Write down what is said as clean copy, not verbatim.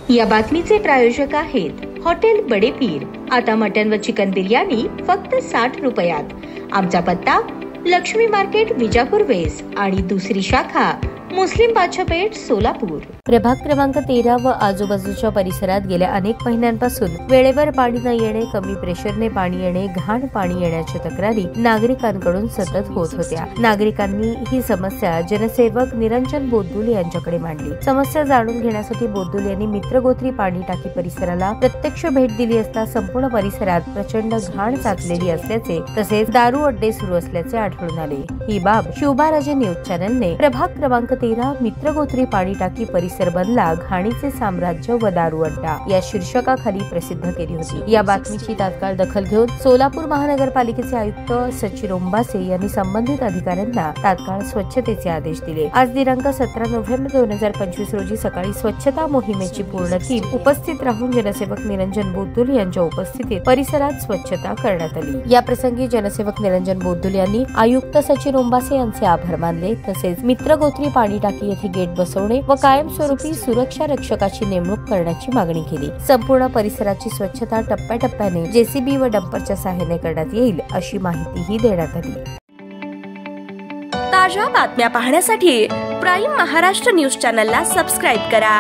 या बातमीचे प्रायोजक आहेत हॉटेल बडे पीर। आता मटन व चिकन बिर्याणी फक्त 60 रुपयात। आमचा पत्ता लक्ष्मी मार्केट विजापूर वेस्ट आणि दुसरी शाखा मुस्लिम बादशाहपेठ सोलापूर। प्रभाग क्रमांक 13 व आजूबाजूच्या परिसरात गेल्या अनेक महिन्यांपासून वेळेवर पाणी न येणे, कमी प्रेशरने पाणी येणे, घाण पाणी येण्याच्या तक्रारी नागरिकांकडून सतत होत होत्या। नागरिकांनी ही समस्या जनसेवक निरंजन बोद्दुले यांच्याकडे मांडली। समस्या जाणून घेण्यासाठी बोद्दुले यांनी मित्रगोत्री पाणी टाकी परिसराला प्रत्यक्ष भेट दिली असता संपूर्ण परिसरात प्रचंड घाण साचलेली असल्याचे तसेच दारू अड्डे सुरू असल्याचे आढळून आले। ही बाब शिवबाराजे न्यूज चॅनलने प्रभाग क्रमांक 13 मित्रगोत्री पाणी टाकी परिसर बनला घाणीचे साम्राज्य व दारू अड्डा या शीर्षकाखाली प्रसिद्ध केली होती। या बातमीची तात्काळ दखल घेऊन सोलापूर महानगरपालिकेचे आयुक्त सचिन ओंबासे यांनी संबंधित अधिकाऱ्यांना तात्काळ स्वच्छतेचे आदेश दिले। आज दिनांक 17 नोव्हेंबर 2025 रोजी सकाळी स्वच्छता मोहिमेची पूर्ण टीम उपस्थित राहून जनसेवक निरंजन बोद्दुले यांच्या उपस्थितीत परिसरात स्वच्छता करण्यात आली। या प्रसंगी जनसेवक निरंजन बोद्दुले यांनी आयुक्त सचिन ओंबासे यांचे आभार मानले। तसेच मित्रगोत्री पाणी टाकी येथे गेट बसवणे व कायमस्वरूपी सुरक्षा रक्षकाची नेमणूक करण्याची मागणी केली। संपूर्ण परिसराची स्वच्छता टप्प्याटप्प्याने जेसीबी व डंपरच्या सहाय्याने करण्यात येईल अशी माहितीही देण्यात आली। ताज्या बातम्या पाहण्यासाठी प्राईम महाराष्ट्र न्यूज चॅनलला सबस्क्राईब करा।